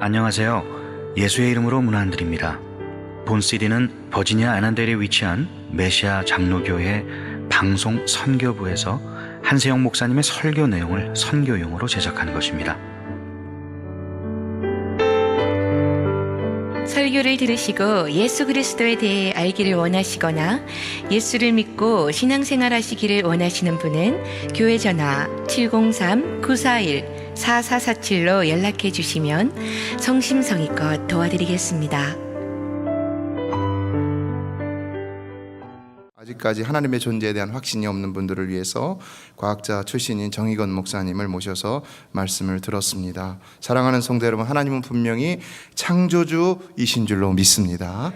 안녕하세요. 예수의 이름으로 문안 안 드립니다. 본 CD는 버지니아 애난델에 위치한 메시아 장로교회 방송 선교부에서 한세영 목사님의 설교 내용을 선교용으로 제작한 것입니다. 설교를 들으시고 예수 그리스도에 대해 알기를 원하시거나 예수를 믿고 신앙생활 하시기를 원하시는 분은 교회 전화 703-941-4447로 연락해 주시면 성심성의껏 도와드리겠습니다. 아직까지 하나님의 존재에 대한 확신이 없는 분들을 위해서 과학자 출신인 정희건 목사님을 모셔서 말씀을 들었습니다. 사랑하는 성도 여러분, 하나님은 분명히 창조주이신 줄로 믿습니다.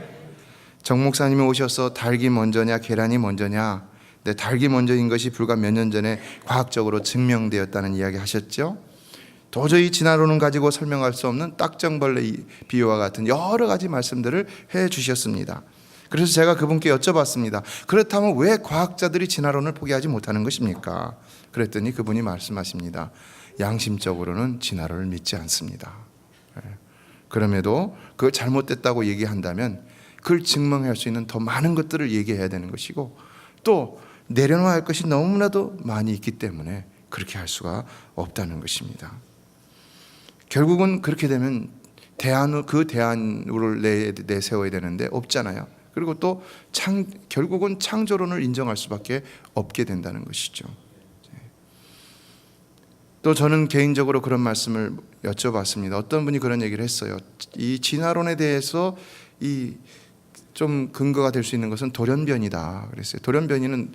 정 목사님이 오셔서 닭이 먼저냐 계란이 먼저냐, 근데 닭이 먼저인 것이 불과 몇 년 전에 과학적으로 증명되었다는 이야기 하셨죠. 도저히 진화론은 가지고 설명할 수 없는 딱정벌레 비유와 같은 여러 가지 말씀들을 해 주셨습니다. 그래서 제가 그분께 여쭤봤습니다. 그렇다면 왜 과학자들이 진화론을 포기하지 못하는 것입니까? 그랬더니 그분이 말씀하십니다. 양심적으로는 진화론을 믿지 않습니다. 그럼에도 그 잘못됐다고 얘기한다면 그걸 증명할 수 있는 더 많은 것들을 얘기해야 되는 것이고, 또 내려놔야 할 것이 너무나도 많이 있기 때문에 그렇게 할 수가 없다는 것입니다. 결국은 그렇게 되면 그 대안을 내세워야 되는데 없잖아요. 그리고 또 결국은 창조론을 인정할 수밖에 없게 된다는 것이죠. 또 저는 개인적으로 그런 말씀을 여쭤봤습니다. 어떤 분이 그런 얘기를 했어요. 이 진화론에 대해서 좀 근거가 될 수 있는 것은 돌연변이다 그랬어요. 돌연변이는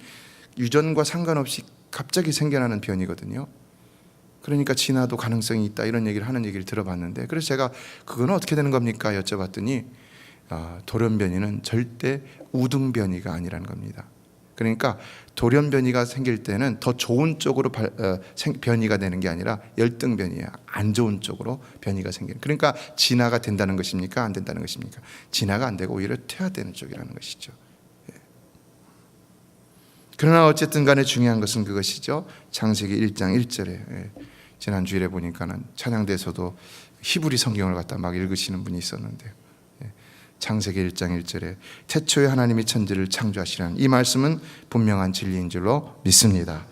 유전과 상관없이 갑자기 생겨나는 변이거든요. 그러니까 진화도 가능성이 있다, 이런 하는 얘기를 들어봤는데, 그래서 제가 그건 어떻게 되는 겁니까? 여쭤봤더니 돌연변이는 절대 우등변이가 아니라는 겁니다. 그러니까 돌연변이가 생길 때는 더 좋은 쪽으로 변이가 되는 게 아니라 열등변이야. 안 좋은 쪽으로 변이가 생기는. 그러니까 진화가 된다는 것입니까? 안 된다는 것입니까? 진화가 안 되고 오히려 퇴화되는 쪽이라는 것이죠. 그러나 어쨌든 간에 중요한 것은 그것이죠. 창세기 1장 1절에 지난 주일에 보니까는 찬양대에서도 히브리 성경을 갖다 막 읽으시는 분이 있었는데요. 창세기 1장 1절에 태초에 하나님이 천지를 창조하시라는 이 말씀은 분명한 진리인 줄로 믿습니다.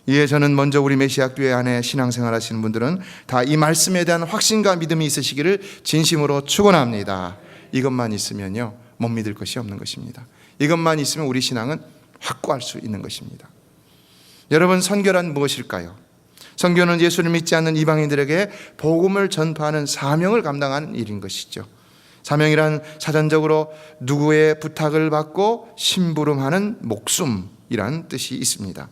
이에 저는 먼저 우리 메시아 교회 안에 신앙생활 하시는 분들은 다 이 말씀에 대한 확신과 믿음이 있으시기를 진심으로 축원합니다. 이것만 있으면요, 못 믿을 것이 없는 것입니다. 이것만 있으면 우리 신앙은 확고할 수 있는 것입니다. 여러분, 선교란 무엇일까요? 선교는 예수를 믿지 않는 이방인들에게 복음을 전파하는 사명을 감당하는 일인 것이죠. 사명이란 사전적으로 누구의 부탁을 받고 심부름하는 목숨이란 뜻이 있습니다.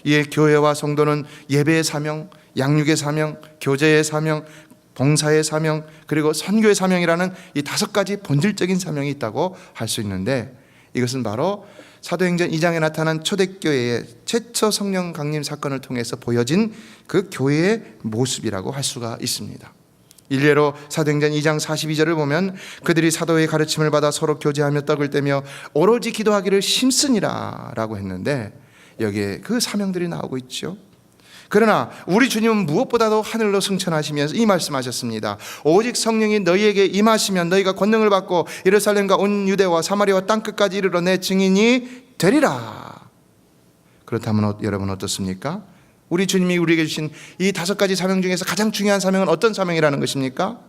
이에 교회와 성도는 예배의 사명, 양육의 사명, 교제의 사명, 봉사의 사명, 그리고 선교의 사명이라는 이 5가지 본질적인 사명이 있다고 할 수 있는데, 이것은 바로 사도행전 2장에 나타난 초대교회의 최초 성령 강림 사건을 통해서 보여진 그 교회의 모습이라고 할 수가 있습니다. 일례로 사도행전 2장 42절을 보면 그들이 사도의 가르침을 받아 서로 교제하며 떡을 떼며 오로지 기도하기를 힘쓰니라 라고 했는데, 여기에 그 사명들이 나오고 있죠. 그러나 우리 주님은 무엇보다도 하늘로 승천하시면서 이 말씀하셨습니다. 오직 성령이 너희에게 임하시면 너희가 권능을 받고 예루살렘과 온 유대와 사마리아와 땅끝까지 이르러 내 증인이 되리라. 그렇다면 여러분 어떻습니까? 우리 주님이 우리에게 주신 이 5가지 사명 중에서 가장 중요한 사명은 어떤 사명이라는 것입니까?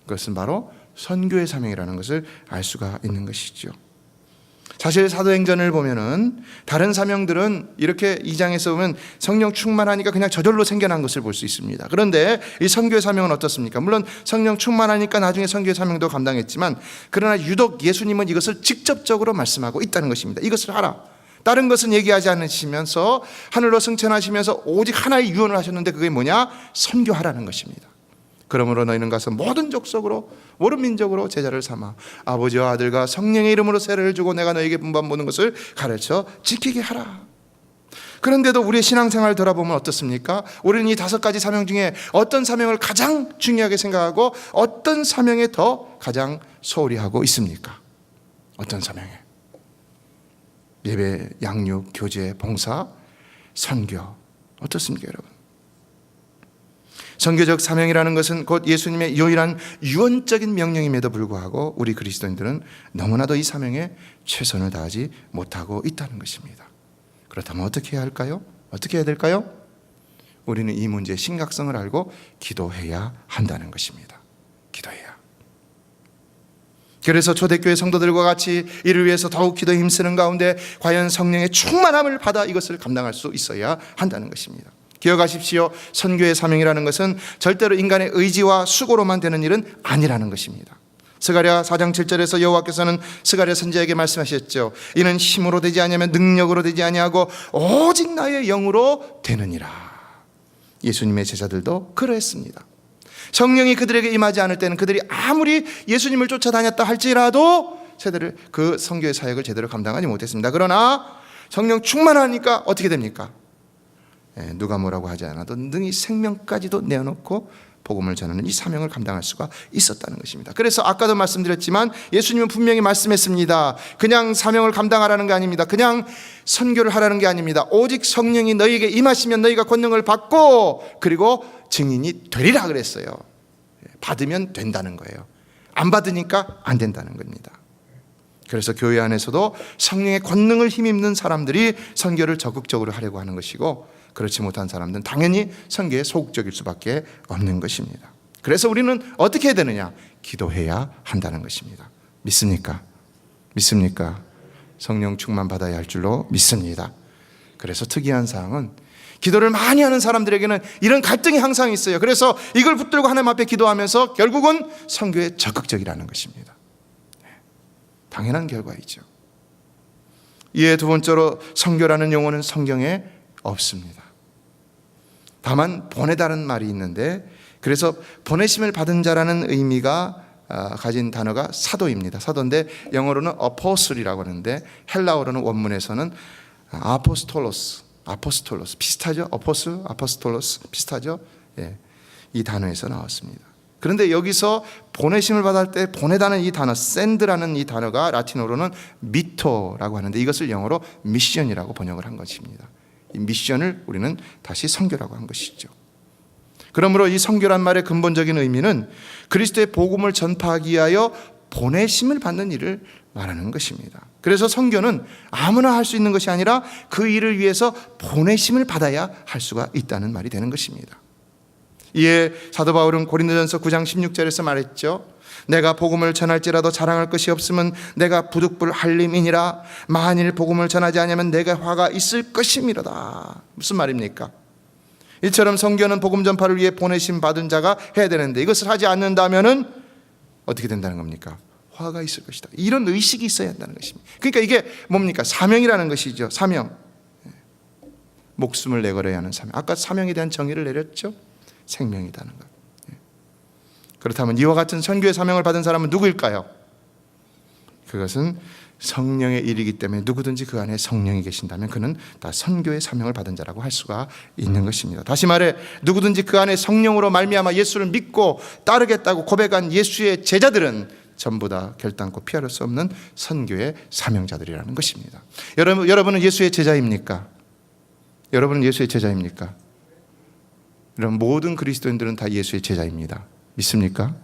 그것은 바로 선교의 사명이라는 것을 알 수가 있는 것이죠. 사실 사도행전을 보면은 다른 사명들은 이렇게 2장에서 보면 성령 충만하니까 그냥 저절로 생겨난 것을 볼 수 있습니다. 그런데 이 선교의 사명은 어떻습니까? 물론 성령 충만하니까 나중에 선교의 사명도 감당했지만, 그러나 유독 예수님은 이것을 직접적으로 말씀하고 있다는 것입니다. 이것을 하라. 다른 것은 얘기하지 않으시면서 하늘로 승천하시면서 오직 하나의 유언을 하셨는데, 그게 뭐냐? 선교하라는 것입니다. 그러므로 너희는 가서 모든 족속으로 모든 민족으로 제자를 삼아 아버지와 아들과 성령의 이름으로 세례를 주고 내가 너희에게 분부한 모든 것을 가르쳐 지키게 하라. 그런데도 우리의 신앙생활을 돌아보면 어떻습니까? 우리는 이 5가지 사명 중에 어떤 사명을 가장 중요하게 생각하고 어떤 사명에 더 가장 소홀히 하고 있습니까? 어떤 사명에? 예배, 양육, 교제, 봉사, 선교. 어떻습니까, 여러분? 선교적 사명이라는 것은 곧 예수님의 유일한 유언적인 명령임에도 불구하고 우리 그리스도인들은 너무나도 이 사명에 최선을 다하지 못하고 있다는 것입니다. 그렇다면 어떻게 해야 할까요? 어떻게 해야 될까요? 우리는 이 문제의 심각성을 알고 기도해야 한다는 것입니다. 기도해야. 그래서 초대교회 성도들과 같이 이를 위해서 더욱 기도에 힘쓰는 가운데 과연 성령의 충만함을 받아 이것을 감당할 수 있어야 한다는 것입니다. 기억하십시오. 선교의 사명이라는 것은 절대로 인간의 의지와 수고로만 되는 일은 아니라는 것입니다. 스가랴 4장 7절에서 여호와께서는 스가랴 선지자에게 말씀하셨죠. 이는 힘으로 되지 아니하면 능력으로 되지 아니하고 오직 나의 영으로 되느니라. 예수님의 제자들도 그러했습니다. 성령이 그들에게 임하지 않을 때는 그들이 아무리 예수님을 쫓아다녔다 할지라도 제대로 그 선교의 사역을 제대로 감당하지 못했습니다. 그러나 성령 충만하니까 어떻게 됩니까? 누가 뭐라고 하지 않아도 능히 생명까지도 내어놓고 복음을 전하는 이 사명을 감당할 수가 있었다는 것입니다. 그래서 아까도 말씀드렸지만 예수님은 분명히 말씀했습니다. 그냥 사명을 감당하라는 게 아닙니다. 그냥 선교를 하라는 게 아닙니다. 오직 성령이 너희에게 임하시면 너희가 권능을 받고 그리고 증인이 되리라 그랬어요. 받으면 된다는 거예요. 안 받으니까 안 된다는 겁니다. 그래서 교회 안에서도 성령의 권능을 힘입는 사람들이 선교를 적극적으로 하려고 하는 것이고, 그렇지 못한 사람들은 당연히 선교에 소극적일 수밖에 없는 것입니다. 그래서 우리는 어떻게 해야 되느냐? 기도해야 한다는 것입니다. 믿습니까? 믿습니까? 성령 충만 받아야 할 줄로 믿습니다. 그래서 특이한 사항은 기도를 많이 하는 사람들에게는 이런 갈등이 항상 있어요. 그래서 이걸 붙들고 하나님 앞에 기도하면서 결국은 선교에 적극적이라는 것입니다. 당연한 결과이죠. 이에 두 번째로 선교라는 용어는 성경에 없습니다. 다만 보내다는 말이 있는데, 그래서 보내심을 받은 자라는 의미가 가진 단어가 사도입니다. 사도인데 영어로는 apostle이라고 하는데 헬라어로는 원문에서는 아포스톨로스 비슷하죠? 아포스톨로스 비슷하죠? 예, 이 단어에서 나왔습니다. 그런데 여기서 보내심을 받을 때 보내다는 이 단어, send라는 이 단어가 라틴어로는 미토라고 하는데 이것을 영어로 미션이라고 번역을 한 것입니다. 이 미션을 우리는 다시 선교라고 한 것이죠. 그러므로 이 선교란 말의 근본적인 의미는 그리스도의 복음을 전파하기 위하여 보내심을 받는 일을 말하는 것입니다. 그래서 선교는 아무나 할 수 있는 것이 아니라 그 일을 위해서 보내심을 받아야 할 수가 있다는 말이 되는 것입니다. 이에 사도 바울은 고린도전서 9장 16절에서 말했죠. 내가 복음을 전할지라도 자랑할 것이 없으면 내가 부득불 한림이니라. 만일 복음을 전하지 않으면 내게 화가 있을 것임이로다. 무슨 말입니까? 이처럼 선교는 복음 전파를 위해 보내심 받은 자가 해야 되는데 이것을 하지 않는다면은 어떻게 된다는 겁니까? 화가 있을 것이다. 이런 의식이 있어야 한다는 것입니다. 그러니까 이게 뭡니까? 사명이라는 것이죠. 사명. 목숨을 내걸어야 하는 사명. 아까 사명에 대한 정의를 내렸죠. 생명이라는 것. 그렇다면 이와 같은 선교의 사명을 받은 사람은 누구일까요? 그것은 성령의 일이기 때문에 누구든지 그 안에 성령이 계신다면 그는 다 선교의 사명을 받은 자라고 할 수가 있는 것입니다. 다시 말해 누구든지 그 안에 성령으로 말미암아 예수를 믿고 따르겠다고 고백한 예수의 제자들은 전부 다 결단코 피할 수 없는 선교의 사명자들이라는 것입니다. 여러분은 예수의 제자입니까? 여러분은 예수의 제자입니까? 여러분 모든 그리스도인들은 다 예수의 제자입니다. 믿습니까?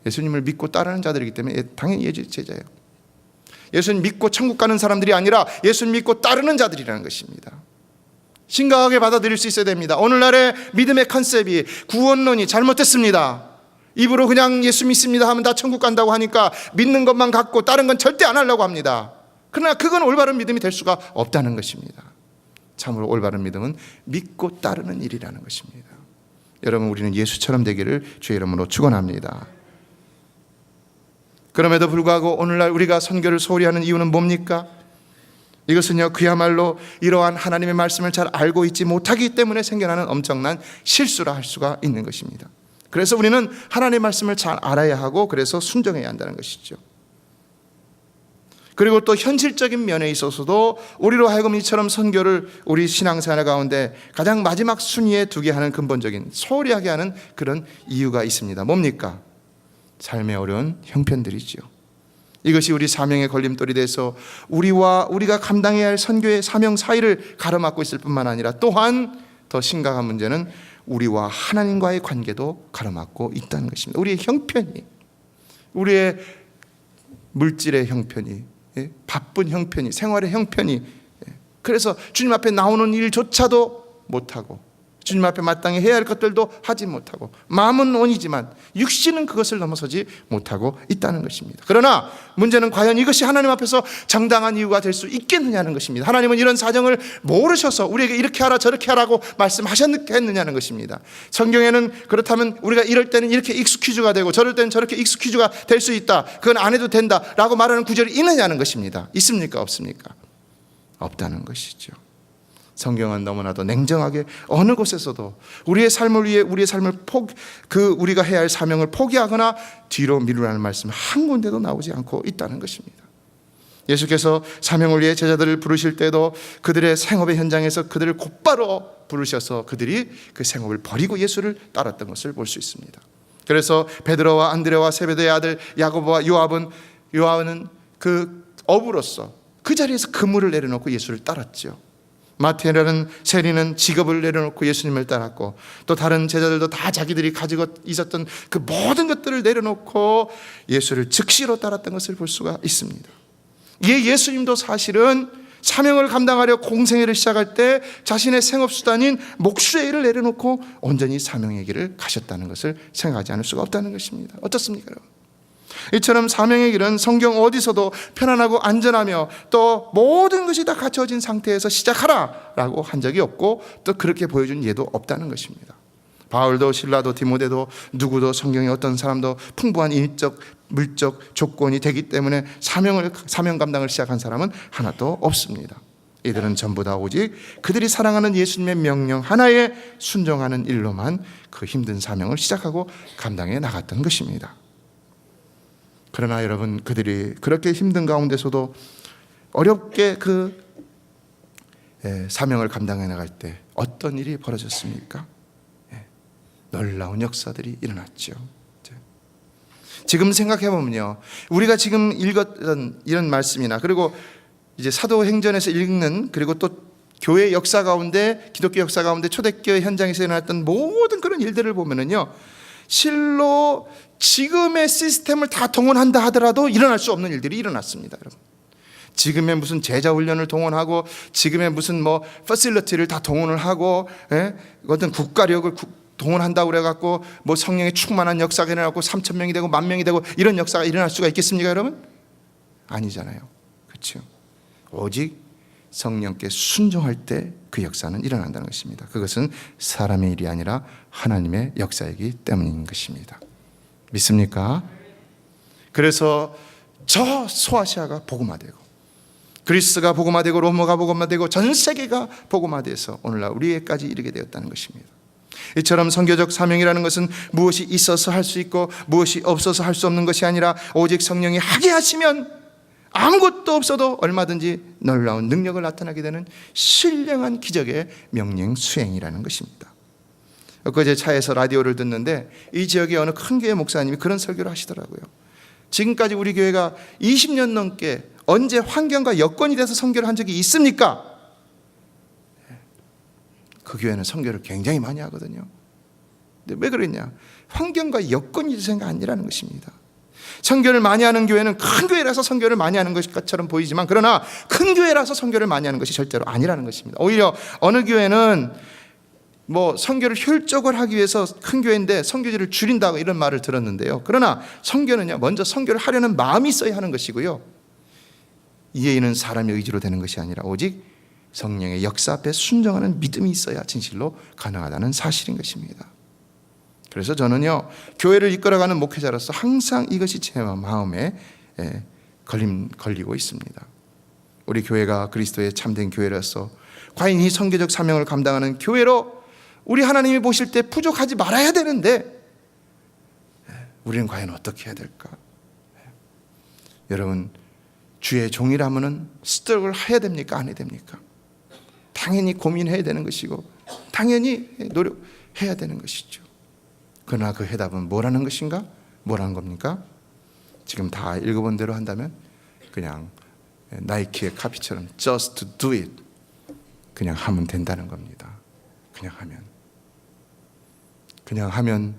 예수님을 믿고 따르는 자들이기 때문에 당연히 예수의 제자예요. 예수님 믿고 천국 가는 사람들이 아니라 예수님 믿고 따르는 자들이라는 것입니다. 심각하게 받아들일 수 있어야 됩니다. 오늘날의 믿음의 컨셉이 구원론이 잘못됐습니다. 입으로 그냥 예수 믿습니다 하면 다 천국 간다고 하니까 믿는 것만 갖고 다른 건 절대 안 하려고 합니다. 그러나 그건 올바른 믿음이 될 수가 없다는 것입니다. 참으로 올바른 믿음은 믿고 따르는 일이라는 것입니다. 여러분 우리는 예수처럼 되기를 주의 이름으로 축원합니다. 그럼에도 불구하고 오늘날 우리가 선교를 소홀히 하는 이유는 뭡니까? 이것은요 그야말로 이러한 하나님의 말씀을 잘 알고 있지 못하기 때문에 생겨나는 엄청난 실수라 할 수가 있는 것입니다. 그래서 우리는 하나님의 말씀을 잘 알아야 하고 그래서 순종해야 한다는 것이죠. 그리고 또 현실적인 면에 있어서도 우리로 하여금 이처럼 선교를 우리 신앙생활 가운데 가장 마지막 순위에 두게 하는 근본적인 소홀히 하게 하는 그런 이유가 있습니다. 뭡니까? 삶의 어려운 형편들이죠. 이것이 우리 사명의 걸림돌이 돼서 우리가 감당해야 할 선교의 사명 사이를 가로막고 있을 뿐만 아니라 또한 더 심각한 문제는 우리와 하나님과의 관계도 가로막고 있다는 것입니다. 우리의 형편이, 우리의 물질의 형편이, 바쁜 형편이, 생활의 형편이, 그래서 주님 앞에 나오는 일조차도 못하고 주님 앞에 마땅히 해야 할 것들도 하지 못하고 마음은 원이지만 육신은 그것을 넘어서지 못하고 있다는 것입니다. 그러나 문제는 과연 이것이 하나님 앞에서 정당한 이유가 될 수 있겠느냐는 것입니다. 하나님은 이런 사정을 모르셔서 우리에게 이렇게 하라 저렇게 하라고 말씀하셨느냐는 것입니다. 성경에는 그렇다면 우리가 이럴 때는 이렇게 익스큐즈가 되고 저럴 때는 저렇게 익스큐즈가 될 수 있다, 그건 안 해도 된다 라고 말하는 구절이 있느냐는 것입니다. 있습니까? 없습니까? 없다는 것이죠. 성경은 너무나도 냉정하게 어느 곳에서도 우리의 삶을 위해 우리의 삶을 우리가 해야 할 사명을 포기하거나 뒤로 미루라는 말씀 한 군데도 나오지 않고 있다는 것입니다. 예수께서 사명을 위해 제자들을 부르실 때도 그들의 생업의 현장에서 그들을 곧바로 부르셔서 그들이 그 생업을 버리고 예수를 따랐던 것을 볼 수 있습니다. 그래서 베드로와 안드레와 세베대의 아들 야고보와 요한은 그 어부로서 그 자리에서 그물을 내려놓고 예수를 따랐죠. 마태라는 세리는 직업을 내려놓고 예수님을 따랐고, 또 다른 제자들도 다 자기들이 가지고 있었던 그 모든 것들을 내려놓고 예수를 즉시로 따랐던 것을 볼 수가 있습니다. 이에 예수님도 사실은 사명을 감당하려 공생애를 시작할 때 자신의 생업수단인 목수의 일을 내려놓고 온전히 사명의 길을 가셨다는 것을 생각하지 않을 수가 없다는 것입니다. 어떻습니까, 여러분? 이처럼 사명의 길은 성경 어디서도 편안하고 안전하며 또 모든 것이 다 갖춰진 상태에서 시작하라 라고 한 적이 없고, 또 그렇게 보여준 예도 없다는 것입니다. 바울도 실라도 디모데도 누구도 성경의 어떤 사람도 풍부한 인적 물적 조건이 되기 때문에 사명 감당을 시작한 사람은 하나도 없습니다. 이들은 전부 다 오직 그들이 사랑하는 예수님의 명령 하나에 순종하는 일로만 그 힘든 사명을 시작하고 감당해 나갔던 것입니다. 그러나 여러분, 그들이 그렇게 힘든 가운데서도 어렵게 그 사명을 감당해 나갈 때 어떤 일이 벌어졌습니까? 놀라운 역사들이 일어났죠. 지금 생각해 보면요, 우리가 지금 읽었던 이런 말씀이나 그리고 이제 사도행전에서 읽는, 그리고 또 교회 역사 가운데, 기독교 역사 가운데 초대교회 현장에서 일어났던 모든 그런 일들을 보면은요, 실로 지금의 시스템을 다 동원한다 하더라도 일어날 수 없는 일들이 일어났습니다, 여러분. 지금의 무슨 제자 훈련을 동원하고 지금의 무슨 퍼실리티를 다 동원을 하고, 어떤 국가력을 동원한다고 그래갖고 성령의 충만한 역사가 일어나고 3,000명이 되고 10,000명이 되고 이런 역사가 일어날 수가 있겠습니까, 여러분? 아니잖아요. 그렇죠? 오직 성령께 순종할 때 그 역사는 일어난다는 것입니다. 그것은 사람의 일이 아니라 하나님의 역사이기 때문인 것입니다. 믿습니까? 그래서 저 소아시아가 복음화되고 그리스가 복음화되고 로마가 복음화되고 전 세계가 복음화돼서 오늘날 우리에까지 이르게 되었다는 것입니다. 이처럼 선교적 사명이라는 것은 무엇이 있어서 할 수 있고 무엇이 없어서 할 수 없는 것이 아니라 오직 성령이 하게 하시면 아무것도 없어도 얼마든지 놀라운 능력을 나타나게 되는 신령한 기적의 명령 수행이라는 것입니다. 엊그제 차에서 라디오를 듣는데 이 지역의 어느 큰 교회 목사님이 그런 설교를 하시더라고요. 지금까지 우리 교회가 20년 넘게 언제 환경과 여건이 돼서 선교를 한 적이 있습니까? 그 교회는 선교를 굉장히 많이 하거든요. 근데 왜 그랬냐? 환경과 여건이 돼서가 아니라는 것입니다. 선교를 많이 하는 교회는 큰 교회라서 선교를 많이 하는 것처럼 보이지만, 그러나 큰 교회라서 선교를 많이 하는 것이 절대로 아니라는 것입니다. 오히려 어느 교회는 선교를 효율적으로 하기 위해서 큰 교회인데 선교지를 줄인다고 이런 말을 들었는데요. 그러나 선교는요, 먼저 선교를 하려는 마음이 있어야 하는 것이고요, 이에는 사람의 의지로 되는 것이 아니라 오직 성령의 역사 앞에 순종하는 믿음이 있어야 진실로 가능하다는 사실인 것입니다. 그래서 저는요, 교회를 이끌어가는 목회자로서 항상 이것이 제 마음에 걸리고 있습니다. 우리 교회가 그리스도의 참된 교회로서 과연 이 선교적 사명을 감당하는 교회로 우리 하나님이 보실 때 부족하지 말아야 되는데 우리는 과연 어떻게 해야 될까? 여러분, 주의 종이라면은 스트럭을 해야 됩니까? 안 해야 됩니까? 당연히 고민해야 되는 것이고 당연히 노력해야 되는 것이죠. 그러나 그 해답은 뭐라는 것인가? 뭐라는 겁니까? 지금 다 읽어본 대로 한다면 그냥 나이키의 카피처럼 just do it, 그냥 하면 된다는 겁니다. 그냥 하면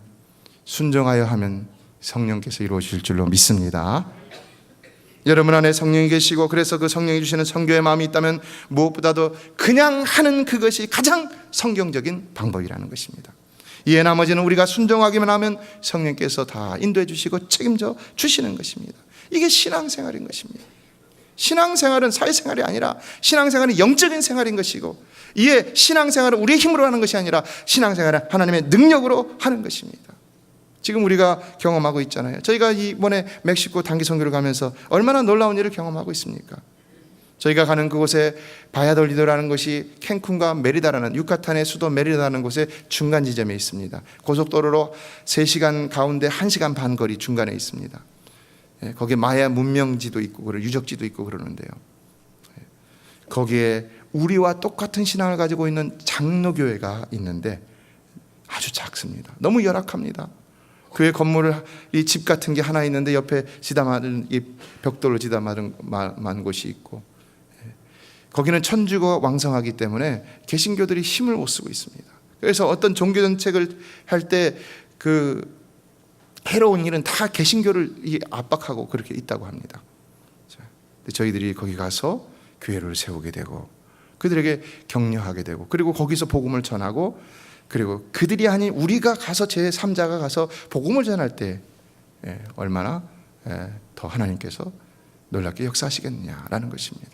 순종하여 하면 성령께서 이루어질 줄로 믿습니다. 여러분 안에 성령이 계시고 그래서 그 성령이 주시는 선교의 마음이 있다면 무엇보다도 그냥 하는 그것이 가장 성경적인 방법이라는 것입니다. 이에 나머지는 우리가 순종하기만 하면 성령께서 다 인도해 주시고 책임져 주시는 것입니다. 이게 신앙생활인 것입니다. 신앙생활은 사회생활이 아니라 신앙생활은 영적인 생활인 것이고, 이에 신앙생활은 우리의 힘으로 하는 것이 아니라 신앙생활은 하나님의 능력으로 하는 것입니다. 지금 우리가 경험하고 있잖아요. 저희가 이번에 멕시코 단기 선교를 가면서 얼마나 놀라운 일을 경험하고 있습니까? 저희가 가는 그곳에 바야돌리도라는 것이 캔쿤과 메리다라는 유카탄의 수도 메리다라는 곳의 중간 지점에 있습니다. 고속도로로 3시간 가운데 1시간 반 거리 중간에 있습니다. 거기에 마야 문명지도 있고 유적지도 있고 그러는데요. 거기에 우리와 똑같은 신앙을 가지고 있는 장로교회가 있는데 아주 작습니다. 너무 열악합니다. 교회 건물을 이 집 같은 게 하나 있는데 옆에 지다마른 이 벽돌로 지다마른 곳이 있고, 거기는 천주가 왕성하기 때문에 개신교들이 힘을 못 쓰고 있습니다. 그래서 어떤 종교 정책을 할 때 그 해로운 일은 다 개신교를 압박하고 그렇게 있다고 합니다. 저희들이 거기 가서 교회를 세우게 되고 그들에게 격려하게 되고, 그리고 거기서 복음을 전하고, 그리고 그들이 아닌 우리가 가서 제3자가 가서 복음을 전할 때 얼마나 더 하나님께서 놀랍게 역사하시겠느냐라는 것입니다.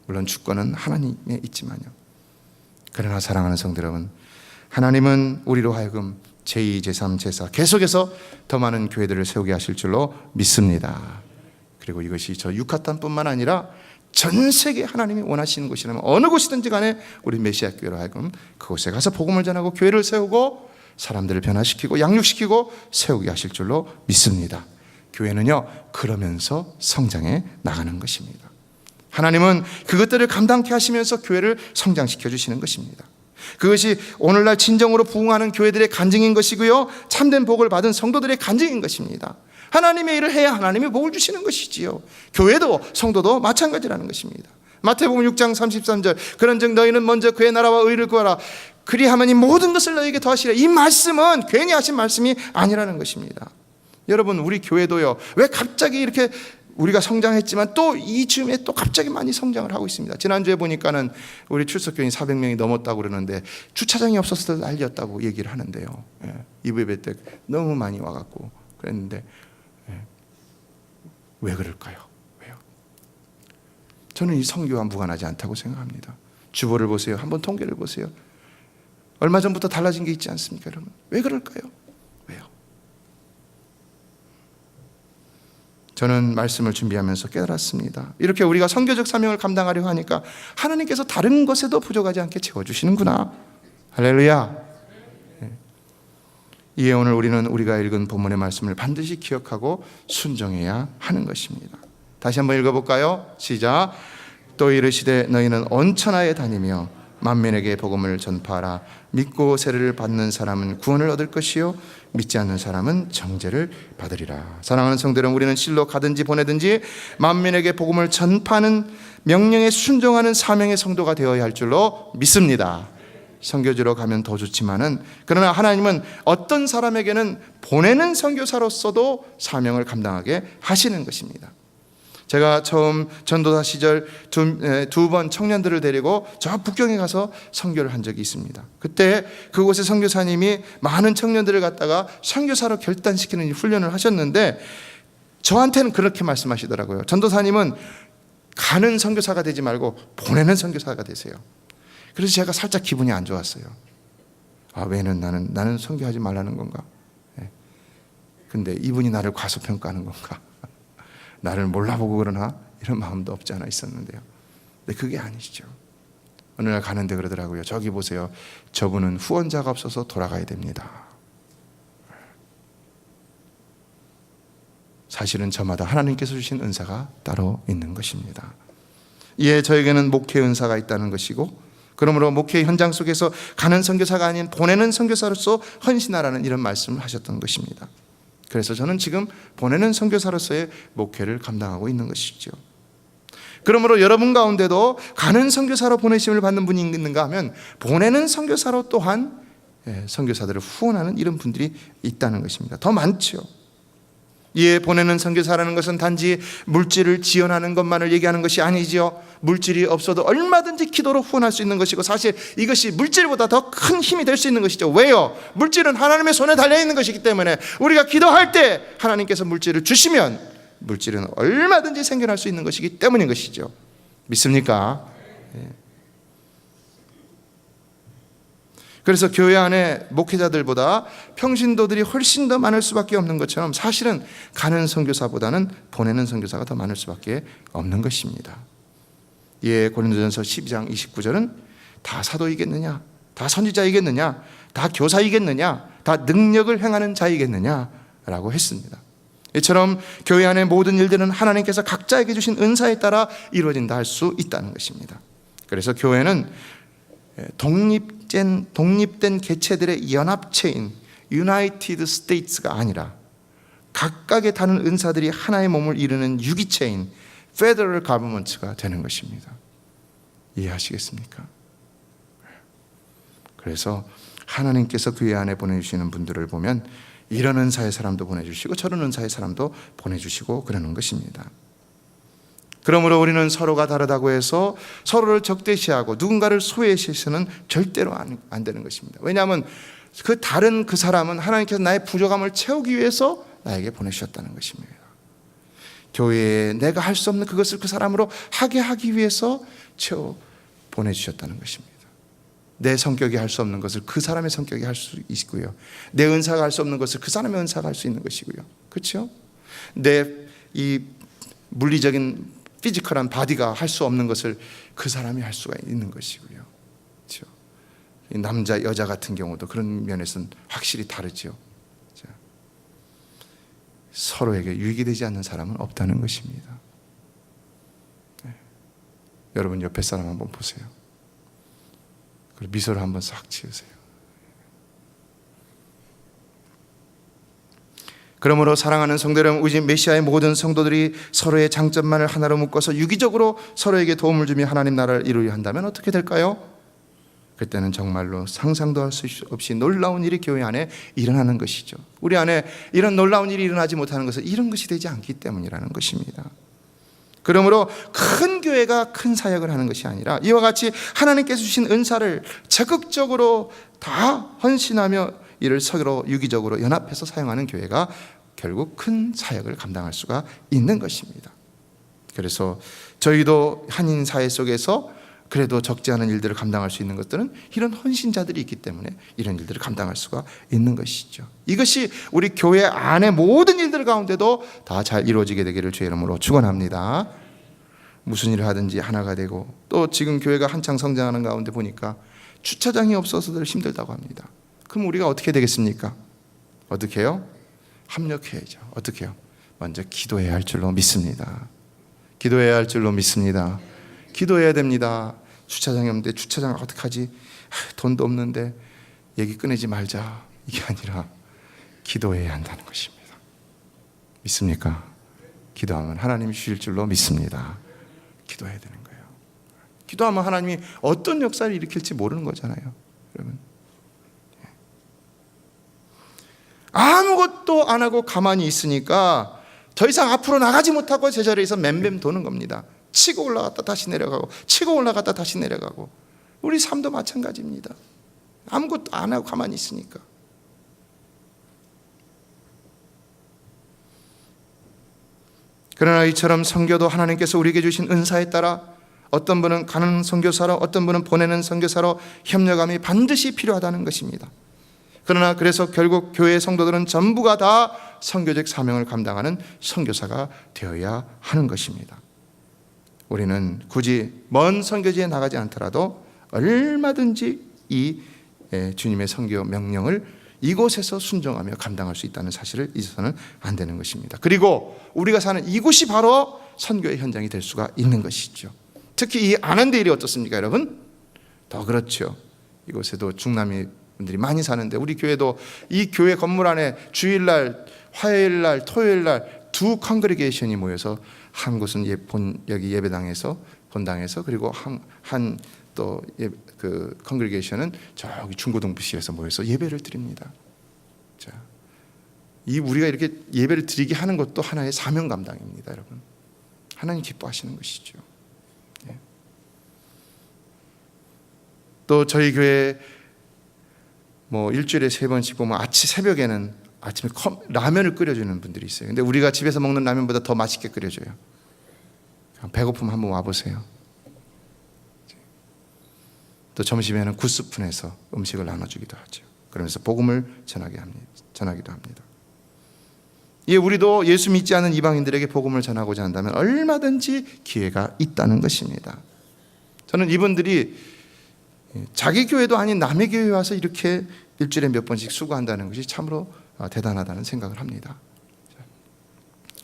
물론 주권은 하나님에 있지만요. 그러나 사랑하는 성도 여러분, 하나님은 우리로 하여금 제2, 제3, 제4 계속해서 더 많은 교회들을 세우게 하실 줄로 믿습니다. 그리고 이것이 저 유카탄뿐만 아니라 전 세계 하나님이 원하시는 곳이라면 어느 곳이든지 간에 우리 메시아 교회로 하여금 그곳에 가서 복음을 전하고 교회를 세우고 사람들을 변화시키고 양육시키고 세우게 하실 줄로 믿습니다. 교회는요, 그러면서 성장해 나가는 것입니다. 하나님은 그것들을 감당케 하시면서 교회를 성장시켜 주시는 것입니다. 그것이 오늘날 진정으로 부흥하는 교회들의 간증인 것이고요, 참된 복을 받은 성도들의 간증인 것입니다. 하나님의 일을 해야 하나님이 복을 주시는 것이지요. 교회도 성도도 마찬가지라는 것입니다. 마태복음 6장 33절, 그런즉 너희는 먼저 그의 나라와 의를 구하라, 그리하면 이 모든 것을 너희에게 더하시리라. 이 말씀은 괜히 하신 말씀이 아니라는 것입니다. 여러분, 우리 교회도요, 왜 갑자기 이렇게 우리가 성장했지만 또 이 즈음에 또 갑자기 많이 성장을 하고 있습니다. 지난주에 보니까는 우리 출석교인 400명이 넘었다고 그러는데 주차장이 없어서 난리였다고 얘기를 하는데요. 이브예배 때 너무 많이 와갖고 그랬는데 왜 그럴까요? 왜요? 저는 이 성교와 무관하지 않다고 생각합니다. 주보를 보세요. 한번 통계를 보세요. 얼마 전부터 달라진 게 있지 않습니까, 여러분? 왜 그럴까요? 왜요? 저는 말씀을 준비하면서 깨달았습니다. 이렇게 우리가 선교적 사명을 감당하려고 하니까 하나님께서 다른 것에도 부족하지 않게 채워주시는구나. 할렐루야. 이에 오늘 우리는 우리가 읽은 본문의 말씀을 반드시 기억하고 순종해야 하는 것입니다. 다시 한번 읽어볼까요? 시작. 또 이르시되 너희는 온 천하에 다니며 만민에게 복음을 전파하라. 믿고 세례를 받는 사람은 구원을 얻을 것이요 믿지 않는 사람은 정죄를 받으리라. 사랑하는 성도 여러분, 우리는 실로 가든지 보내든지 만민에게 복음을 전파하는 명령에 순종하는 사명의 성도가 되어야 할 줄로 믿습니다. 선교지로 가면 더 좋지만은, 그러나 하나님은 어떤 사람에게는 보내는 선교사로서도 사명을 감당하게 하시는 것입니다. 제가 처음 전도사 시절 두 번 청년들을 데리고 저 북경에 가서 선교를 한 적이 있습니다. 그때 그곳의 선교사님이 많은 청년들을 갖다가 선교사로 결단시키는 훈련을 하셨는데 저한테는 그렇게 말씀하시더라고요. 전도사님은 가는 선교사가 되지 말고 보내는 선교사가 되세요. 그래서 제가 살짝 기분이 안 좋았어요. 왜는 나는 선교하지 말라는 건가? 근데 이분이 나를 과소평가하는 건가? 나를 몰라보고 그러나? 이런 마음도 없지 않아 있었는데요. 근데 그게 아니시죠. 어느 날 가는데 그러더라고요. 저기 보세요. 저분은 후원자가 없어서 돌아가야 됩니다. 사실은 저마다 하나님께서 주신 은사가 따로 있는 것입니다. 이에 저에게는 목회 은사가 있다는 것이고, 그러므로 목회 현장 속에서 가는 선교사가 아닌 보내는 선교사로서 헌신하라는 이런 말씀을 하셨던 것입니다. 그래서 저는 지금 보내는 선교사로서의 목회를 감당하고 있는 것이죠. 그러므로 여러분 가운데도 가는 선교사로 보내심을 받는 분이 있는가 하면 보내는 선교사로 또한 선교사들을 후원하는 이런 분들이 있다는 것입니다. 더 많죠. 이에 보내는 선교사라는 것은 단지 물질을 지원하는 것만을 얘기하는 것이 아니지요. 물질이 없어도 얼마든지 기도로 후원할 수 있는 것이고, 사실 이것이 물질보다 더 큰 힘이 될 수 있는 것이죠. 왜요? 물질은 하나님의 손에 달려있는 것이기 때문에 우리가 기도할 때 하나님께서 물질을 주시면 물질은 얼마든지 생겨날 수 있는 것이기 때문인 것이죠. 믿습니까? 그래서 교회 안에 목회자들보다 평신도들이 훨씬 더 많을 수밖에 없는 것처럼 사실은 가는 선교사보다는 보내는 선교사가 더 많을 수밖에 없는 것입니다. 예, 고린도전서 12장 29절은 다 사도이겠느냐, 다 선지자이겠느냐, 다 교사이겠느냐, 다 능력을 행하는 자이겠느냐 라고 했습니다. 이처럼 교회 안의 모든 일들은 하나님께서 각자에게 주신 은사에 따라 이루어진다 할 수 있다는 것입니다. 그래서 교회는 독립된 개체들의 연합체인 유나이티드 스테이츠가 아니라 각각의 다른 은사들이 하나의 몸을 이루는 유기체인 페더럴 가버먼트가 되는 것입니다. 이해하시겠습니까? 그래서 하나님께서 교회 안에 보내주시는 분들을 보면 이런 은사의 사람도 보내주시고 저런 은사의 사람도 보내주시고 그러는 것입니다. 그러므로 우리는 서로가 다르다고 해서 서로를 적대시하고 누군가를 소외시해서는 절대로 안 되는 것입니다. 왜냐하면 그 다른 그 사람은 하나님께서 나의 부족함을 채우기 위해서 나에게 보내주셨다는 것입니다. 교회에 내가 할 수 없는 그것을 그 사람으로 하게 하기 위해서 보내주셨다는 것입니다. 내 성격이 할 수 없는 것을 그 사람의 성격이 할 수 있고요, 내 은사가 할 수 없는 것을 그 사람의 은사가 할 수 있는 것이고요, 그렇죠? 내 이 물리적인 피지컬한 바디가 할 수 없는 것을 그 사람이 할 수가 있는 것이고요, 그렇죠? 남자 여자 같은 경우도 그런 면에서는 확실히 다르죠. 서로에게 유익이 되지 않는 사람은 없다는 것입니다. 여러분 옆에 사람 한번 보세요. 그리고 미소를 한번 싹 지으세요. 그러므로 사랑하는 성도 여러분, 우리 메시아의 모든 성도들이 서로의 장점만을 하나로 묶어서 유기적으로 서로에게 도움을 주며 하나님 나라를 이루려 한다면 어떻게 될까요? 그때는 정말로 상상도 할 수 없이 놀라운 일이 교회 안에 일어나는 것이죠. 우리 안에 이런 놀라운 일이 일어나지 못하는 것은 이런 것이 되지 않기 때문이라는 것입니다. 그러므로 큰 교회가 큰 사역을 하는 것이 아니라 이와 같이 하나님께서 주신 은사를 적극적으로 다 헌신하며 이를 서로 유기적으로 연합해서 사용하는 교회가 결국 큰 사역을 감당할 수가 있는 것입니다. 그래서 저희도 한인 사회 속에서 그래도 적지 않은 일들을 감당할 수 있는 것들은 이런 헌신자들이 있기 때문에 이런 일들을 감당할 수가 있는 것이죠. 이것이 우리 교회 안의 모든 일들 가운데도 다 잘 이루어지게 되기를 주의 이름으로 축원합니다. 무슨 일을 하든지 하나가 되고, 또 지금 교회가 한창 성장하는 가운데 보니까 주차장이 없어서들 힘들다고 합니다. 그럼 우리가 어떻게 되겠습니까? 어떻게 해요? 합력해야죠. 어떻게 해요? 먼저 기도해야 할 줄로 믿습니다. 기도해야 할 줄로 믿습니다. 기도해야 됩니다. 주차장이 없는데 주차장을 어떡하지? 돈도 없는데 얘기 꺼내지 말자, 이게 아니라 기도해야 한다는 것입니다. 믿습니까? 기도하면 하나님이 주실 줄로 믿습니다. 기도해야 되는 거예요. 기도하면 하나님이 어떤 역사를 일으킬지 모르는 거잖아요, 여러분. 아무것도 안 하고 가만히 있으니까 더 이상 앞으로 나가지 못하고 제자리에서 맴맴 도는 겁니다. 치고 올라갔다 다시 내려가고, 치고 올라갔다 다시 내려가고. 우리 삶도 마찬가지입니다. 아무것도 안 하고 가만히 있으니까. 그러나 이처럼 선교도 하나님께서 우리에게 주신 은사에 따라 어떤 분은 가는 선교사로, 어떤 분은 보내는 선교사로 협력함이 반드시 필요하다는 것입니다. 그러나 그래서 결국 교회의 성도들은 전부가 다 선교적 사명을 감당하는 선교사가 되어야 하는 것입니다. 우리는 굳이 먼 선교지에 나가지 않더라도 얼마든지 이 주님의 선교 명령을 이곳에서 순종하며 감당할 수 있다는 사실을 잊어서는 안 되는 것입니다. 그리고 우리가 사는 이곳이 바로 선교의 현장이 될 수가 있는 것이죠. 특히 이 아난데일이 어떻습니까, 여러분? 더 그렇죠. 이곳에도 중남미 분들이 많이 사는데 우리 교회도 이 교회 건물 안에 주일날, 화요일날, 토요일날 두 컨그리게이션이 모여서 한 곳은 여기 예배당에서 본당에서, 그리고 그 컨그리게이션은 저기 중고등부실에서 모여서 예배를 드립니다. 자, 우리가 이렇게 예배를 드리게 하는 것도 하나의 사명 감당입니다, 여러분. 하나님 기뻐하시는 것이죠. 예. 또 저희 교회 일주일에 3번씩 보면 새벽에는 아침에 라면을 끓여주는 분들이 있어요. 근데 우리가 집에서 먹는 라면보다 더 맛있게 끓여줘요. 배고프면 한번 와보세요. 또 점심에는 굿스푼에서 음식을 나눠주기도 하죠. 그러면서 복음을 전하기도 합니다. 우리도 예수 믿지 않는 이방인들에게 복음을 전하고자 한다면 얼마든지 기회가 있다는 것입니다. 저는 이분들이 자기 교회도 아닌 남의 교회에 와서 이렇게 일주일에 몇 번씩 수고한다는 것이 참으로 대단하다는 생각을 합니다.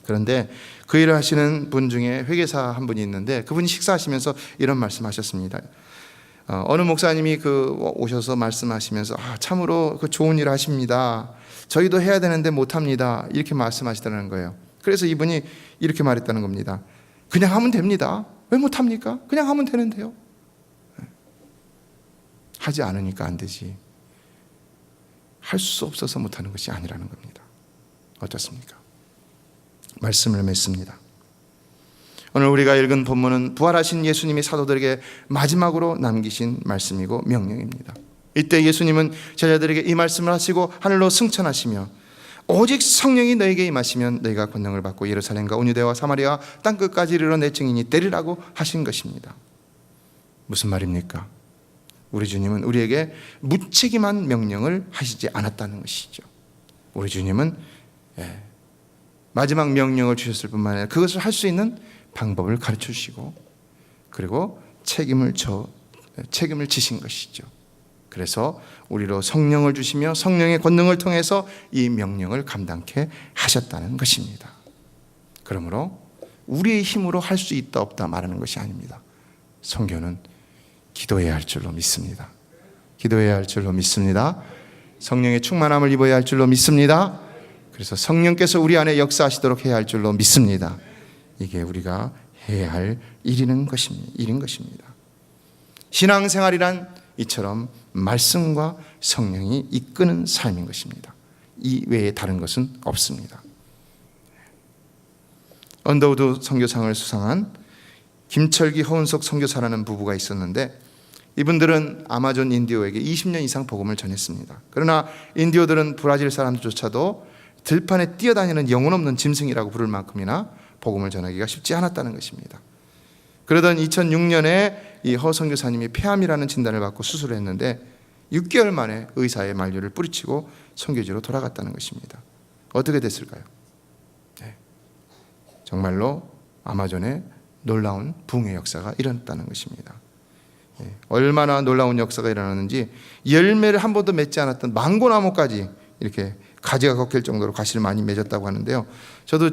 그런데 그 일을 하시는 분 중에 회계사 한 분이 있는데, 그분이 식사하시면서 이런 말씀하셨습니다. 어느 목사님이 오셔서 말씀하시면서 참으로 좋은 일을 하십니다. 저희도 해야 되는데 못합니다. 이렇게 말씀하시더라는 거예요. 그래서 이분이 이렇게 말했다는 겁니다. 그냥 하면 됩니다. 왜 못합니까? 그냥 하면 되는데요. 하지 않으니까 안 되지. 할 수 없어서 못하는 것이 아니라는 겁니다. 어떻습니까? 말씀을 맺습니다. 오늘 우리가 읽은 본문은 부활하신 예수님이 사도들에게 마지막으로 남기신 말씀이고 명령입니다. 이때 예수님은 제자들에게 이 말씀을 하시고 하늘로 승천하시며, 오직 성령이 너에게 임하시면 너희가 권능을 받고 예루살렘과 온유대와 사마리아 땅끝까지 이르러 내 증인이 되리라고 하신 것입니다. 무슨 말입니까? 우리 주님은 우리에게 무책임한 명령을 하시지 않았다는 것이죠. 우리 주님은 마지막 명령을 주셨을 뿐만 아니라 그것을 할 수 있는 방법을 가르쳐 주시고, 그리고 책임을 지신 것이죠. 그래서 우리로 성령을 주시며 성령의 권능을 통해서 이 명령을 감당케 하셨다는 것입니다. 그러므로 우리의 힘으로 할 수 있다 없다 말하는 것이 아닙니다. 선교는 기도해야 할 줄로 믿습니다. 기도해야 할 줄로 믿습니다. 성령의 충만함을 입어야 할 줄로 믿습니다. 그래서 성령께서 우리 안에 역사하시도록 해야 할 줄로 믿습니다. 이게 우리가 해야 할 일인 것입니다. 신앙생활이란 이처럼 말씀과 성령이 이끄는 삶인 것입니다. 이 외에 다른 것은 없습니다. 언더우드 선교상을 수상한 김철기, 허은석 선교사라는 부부가 있었는데, 이분들은 아마존 인디오에게 20년 이상 복음을 전했습니다. 그러나 인디오들은 브라질 사람들조차도 들판에 뛰어다니는 영혼 없는 짐승이라고 부를 만큼이나 복음을 전하기가 쉽지 않았다는 것입니다. 그러던 2006년에 이 허 선교사님이 폐암이라는 진단을 받고 수술을 했는데 6개월 만에 의사의 만류를 뿌리치고 선교지로 돌아갔다는 것입니다. 어떻게 됐을까요? 정말로 아마존에 놀라운 부흥의 역사가 일어났다는 것입니다. 얼마나 놀라운 역사가 일어났는지 열매를 한 번도 맺지 않았던 망고나무까지 이렇게 가지가 꺾일 정도로 가시를 많이 맺었다고 하는데요. 저도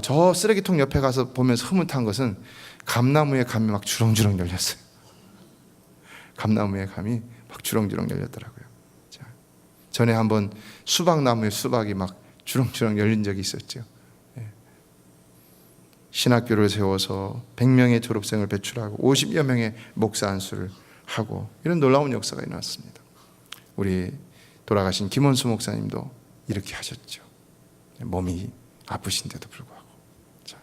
저 쓰레기통 옆에 가서 보면서 흐뭇한 것은 감나무에 감이 막 주렁주렁 열렸어요. 감나무에 감이 막 주렁주렁 열렸더라고요. 자, 전에 한번 수박나무에 수박이 막 주렁주렁 열린 적이 있었죠. 신학교를 세워서 100명의 졸업생을 배출하고 50여 명의 목사 안수를 하고 이런 놀라운 역사가 일어났습니다. 우리 돌아가신 김원수 목사님도 이렇게 하셨죠. 몸이 아프신데도 불구하고. 자.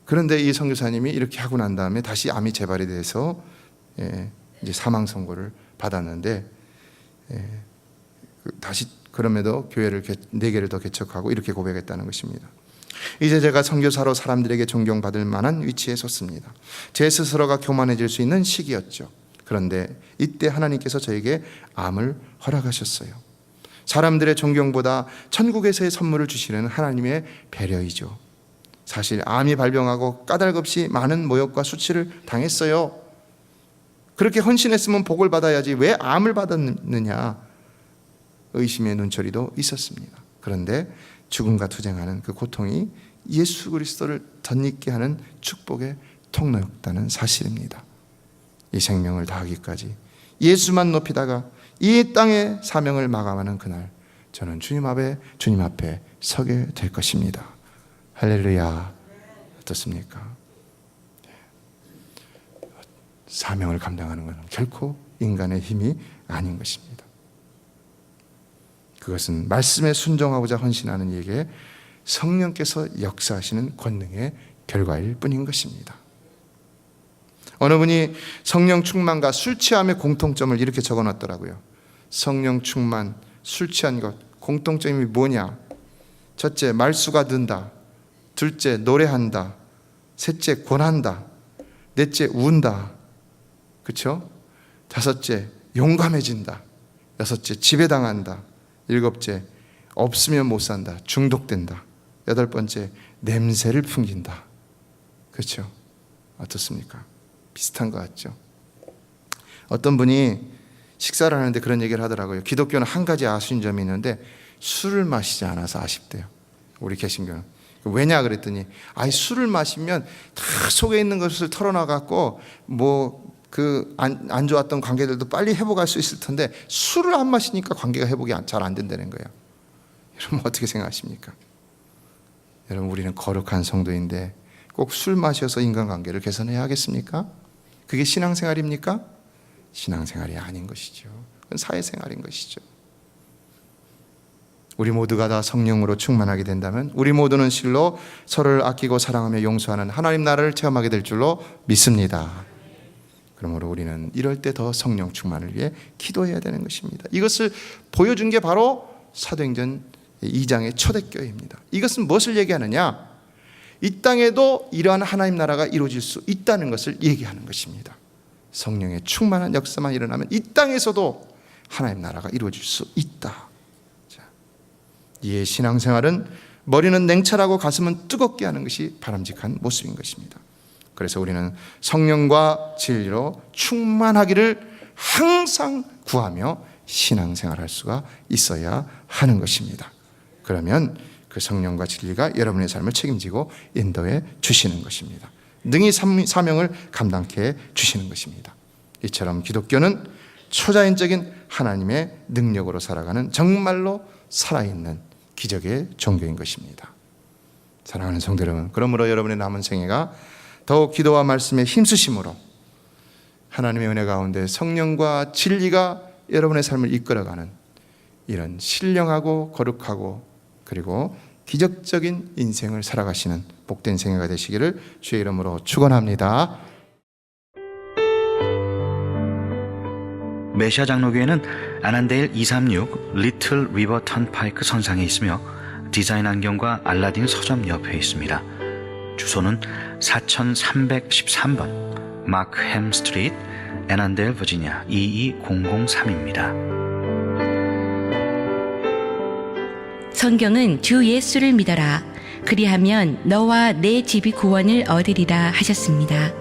그런데 이 선교사님이 이렇게 하고 난 다음에 다시 암이 재발이 돼서 이제 사망 선고를 받았는데 다시 그럼에도 교회를 4개를 더 개척하고 이렇게 고백했다는 것입니다. 이제 제가 선교사로 사람들에게 존경받을 만한 위치에 섰습니다. 제 스스로가 교만해질 수 있는 시기였죠. 그런데 이때 하나님께서 저에게 암을 허락하셨어요. 사람들의 존경보다 천국에서의 선물을 주시는 하나님의 배려이죠. 사실 암이 발병하고 까닭없이 많은 모욕과 수치를 당했어요. 그렇게 헌신했으면 복을 받아야지 왜 암을 받았느냐, 의심의 눈초리도 있었습니다. 그런데 죽음과 투쟁하는 그 고통이 예수 그리스도를 덧입게 하는 축복의 통로였다는 사실입니다. 이 생명을 다하기까지 예수만 높이다가 이 땅의 사명을 마감하는 그날, 저는 주님 앞에 서게 될 것입니다. 할렐루야. 어떻습니까? 사명을 감당하는 것은 결코 인간의 힘이 아닌 것입니다. 그것은 말씀에 순종하고자 헌신하는 이에게 성령께서 역사하시는 권능의 결과일 뿐인 것입니다. 어느 분이 성령 충만과 술 취함의 공통점을 이렇게 적어놨더라고요. 성령 충만, 술 취한 것 공통점이 뭐냐? 첫째, 말수가 는다. 둘째, 노래한다. 셋째, 권한다. 넷째, 운다. 그렇죠? 다섯째, 용감해진다. 여섯째, 지배당한다. 일곱째, 없으면 못 산다. 중독된다. 여덟 번째, 냄새를 풍긴다. 그렇죠? 어떻습니까? 비슷한 것 같죠? 어떤 분이 식사를 하는데 그런 얘기를 하더라고요. 기독교는 한 가지 아쉬운 점이 있는데 술을 마시지 않아서 아쉽대요. 우리 개신교는. 왜냐 그랬더니 술을 마시면 다 속에 있는 것을 털어놔갖고 안 좋았던 관계들도 빨리 회복할 수 있을 텐데 술을 안 마시니까 관계가 회복이 잘 안 된다는 거예요. 여러분 어떻게 생각하십니까? 여러분 우리는 거룩한 성도인데 꼭 술 마셔서 인간관계를 개선해야 하겠습니까? 그게 신앙생활입니까? 신앙생활이 아닌 것이죠. 그건 사회생활인 것이죠. 우리 모두가 다 성령으로 충만하게 된다면 우리 모두는 실로 서로를 아끼고 사랑하며 용서하는 하나님 나라를 체험하게 될 줄로 믿습니다. 그러므로 우리는 이럴 때 더 성령 충만을 위해 기도해야 되는 것입니다. 이것을 보여준 게 바로 사도행전 2장의 초대교회입니다. 이것은 무엇을 얘기하느냐? 이 땅에도 이러한 하나님 나라가 이루어질 수 있다는 것을 얘기하는 것입니다. 성령의 충만한 역사만 일어나면 이 땅에서도 하나님 나라가 이루어질 수 있다. 이의 신앙생활은 머리는 냉철하고 가슴은 뜨겁게 하는 것이 바람직한 모습인 것입니다. 그래서 우리는 성령과 진리로 충만하기를 항상 구하며 신앙생활할 수가 있어야 하는 것입니다. 그러면 그 성령과 진리가 여러분의 삶을 책임지고 인도해 주시는 것입니다. 능히 사명을 감당케 해 주시는 것입니다. 이처럼 기독교는 초자연적인 하나님의 능력으로 살아가는 정말로 살아있는 기적의 종교인 것입니다. 사랑하는 성도 여러분, 그러므로 여러분의 남은 생애가 더욱 기도와 말씀의 힘쓰심으로 하나님의 은혜 가운데 성령과 진리가 여러분의 삶을 이끌어가는 이런 신령하고 거룩하고 그리고 기적적인 인생을 살아가시는 복된 생애가 되시기를 주의 이름으로 축원합니다. 메시아 장로교회는 아난데일 236 리틀 리버 턴파이크 선상에 있으며 디자인 안경과 알라딘 서점 옆에 있습니다. 주소는 4313번 마크햄 스트리트, 애난데일, 버지니아 22003입니다. 성경은 주 예수를 믿어라. 그리하면 너와 내 집이 구원을 얻으리라 하셨습니다.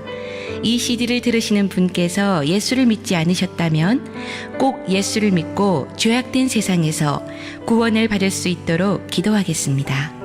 이 CD를 들으시는 분께서 예수를 믿지 않으셨다면 꼭 예수를 믿고 죄악된 세상에서 구원을 받을 수 있도록 기도하겠습니다.